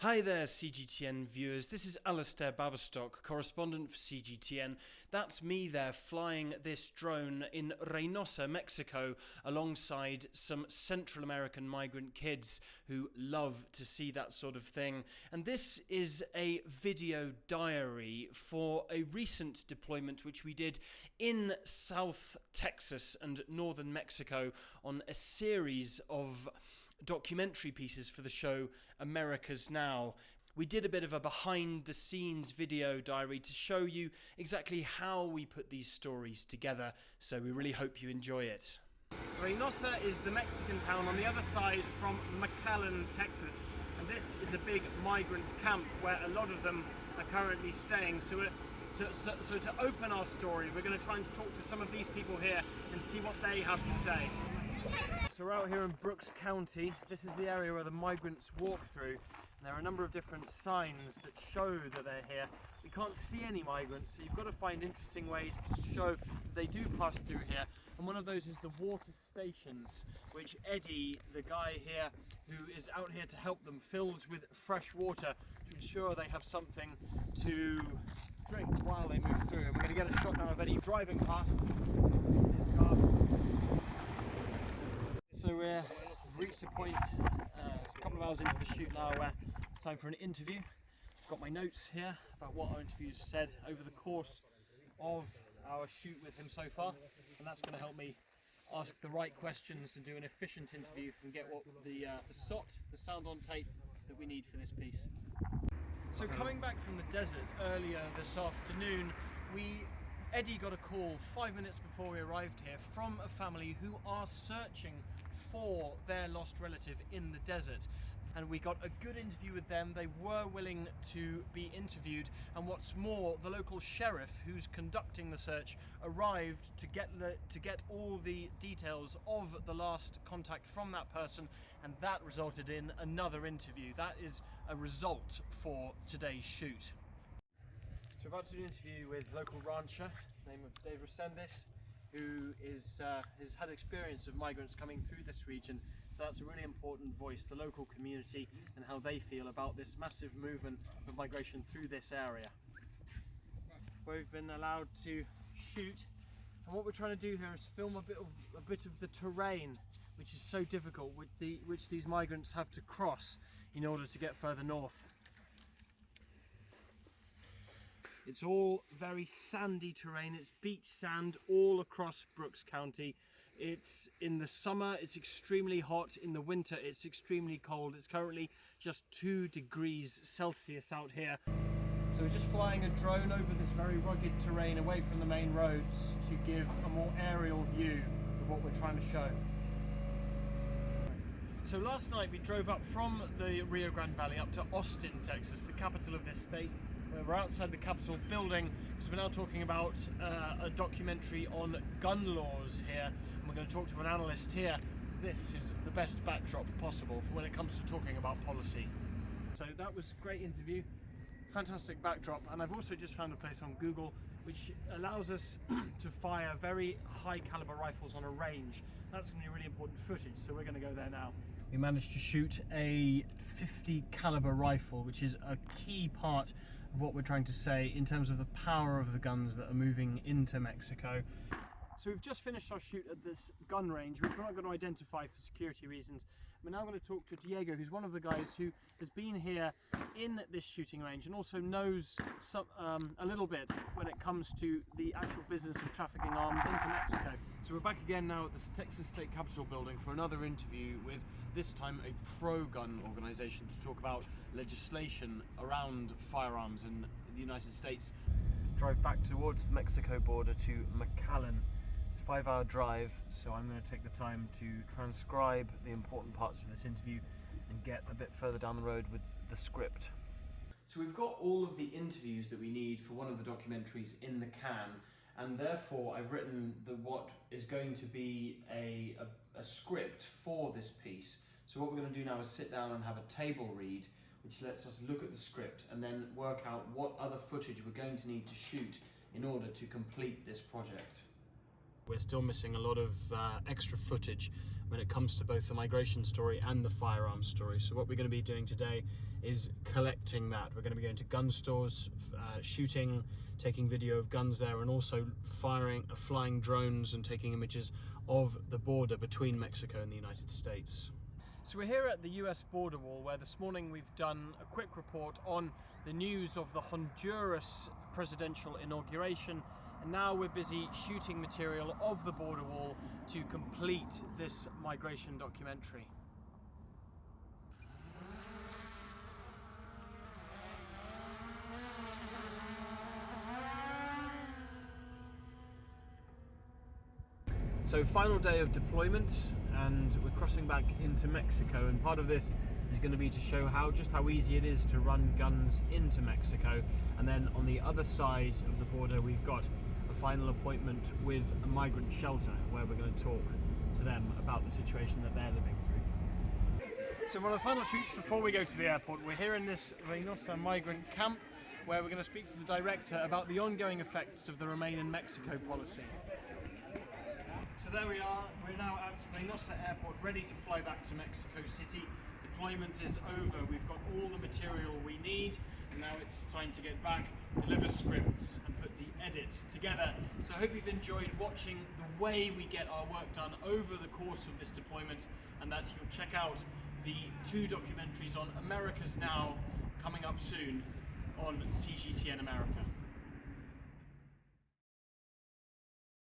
Hi there, CGTN viewers. This is Alasdair, Baverstock, correspondent for CGTN. That's me there flying this drone in Reynosa, Mexico, alongside some Central American migrant kids who love to see that sort of thing. And this is a video diary for a recent deployment which we did in South Texas and northern Mexico on a series of documentary pieces for the show America's Now. We did a bit of a behind the scenes video diary to show you exactly how we put these stories together, so we really hope you enjoy it. Reynosa is the Mexican town on the other side from McAllen, Texas, and this is a big migrant camp where a lot of them are currently staying. So to open our story, we're going to try and talk to some of these people here and see what they have to say. So we're out here in Brooks County. This is the area where the migrants walk through, and there are a number of different signs that show that they're here. We can't see any migrants, so you've got to find interesting ways to show that they do pass through here. And one of those is the water stations, which Eddie, the guy here who is out here to help them, fills with fresh water to ensure they have something to drink while they move through. And we're going to get a shot now of Eddie driving past his car. So we've reached a point a couple of hours into the shoot now where it's time for an interview. I've got my notes here about what our interviews said over the course of our shoot with him so far, and that's going to help me ask the right questions and do an efficient interview and get what the SOT, the sound on tape, that we need for this piece. So coming back from the desert earlier this afternoon, Eddie got a call 5 minutes before we arrived here from a family who are searching for their lost relative in the desert, and we got a good interview with them. They were willing to be interviewed, and what's more, the local sheriff who's conducting the search arrived to get all the details of the last contact from that person, and that resulted in another interview. That is a result for today's shoot. So we're about to do an interview with local rancher, name of Dave Resendez, who has had experience of migrants coming through this region. So that's a really important voice, the local community and how they feel about this massive movement of migration through this area. We've been allowed to shoot, and what we're trying to do here is film a bit of the terrain, which is so difficult, which these migrants have to cross in order to get further north. It's all very sandy terrain. It's beach sand all across Brooks County. It's in the summer, it's extremely hot. In the winter, it's extremely cold. It's currently just 2 degrees Celsius out here. So we're just flying a drone over this very rugged terrain away from the main roads to give a more aerial view of what we're trying to show. So last night we drove up from the Rio Grande Valley up to Austin, Texas, the capital of this state. We're outside the Capitol building because we're now talking about a documentary on gun laws here, and we're going to talk to an analyst here. This is the best backdrop possible for when it comes to talking about policy. So that was a great interview, fantastic backdrop, and I've also just found a place on Google which allows us to fire very high caliber rifles on a range. That's going to be really important footage, so we're going to go there now. We managed to shoot a .50 caliber rifle, which is a key part of what we're trying to say in terms of the power of the guns that are moving into Mexico. So we've just finished our shoot at this gun range, which we're not going to identify for security reasons. We're now going to talk to Diego, who's one of the guys who has been here in this shooting range and also knows a little bit when it comes to the actual business of trafficking arms into Mexico. So we're back again now at the Texas State Capitol building for another interview with, this time, a pro-gun organisation to talk about legislation around firearms in the United States. Drive back towards the Mexico border to McAllen. It's a 5-hour drive, so I'm going to take the time to transcribe the important parts of this interview and get a bit further down the road with the script. So we've got all of the interviews that we need for one of the documentaries in the can, and therefore I've written what is going to be a script for this piece. So what we're going to do now is sit down and have a table read, which lets us look at the script and then work out what other footage we're going to need to shoot in order to complete this project. we're still missing a lot of extra footage when it comes to both the migration story and the firearms story. So what we're going to be doing today is collecting that. We're going to be going to gun stores, shooting, taking video of guns there, and also flying drones and taking images of the border between Mexico and the United States. So we're here at the US border wall, where this morning we've done a quick report on the news of the Honduras presidential inauguration, and now we're busy shooting material of the border wall to complete this migration documentary. So final day of deployment, and we're crossing back into Mexico, and part of this is going to be to show just how easy it is to run guns into Mexico. And then on the other side of the border we've got a final appointment with a migrant shelter, where we're going to talk to them about the situation that they're living through. So one of the final shoots before we go to the airport, we're here in this Reynosa migrant camp, where we're going to speak to the director about the ongoing effects of the Remain in Mexico policy. So there we are, we're now at Reynosa Airport, ready to fly back to Mexico City. Deployment is over, we've got all the material we need, and now it's time to get back, deliver scripts and put the edits together. So I hope you've enjoyed watching the way we get our work done over the course of this deployment, and that you'll check out the 2 documentaries on America's Now coming up soon on CGTN America.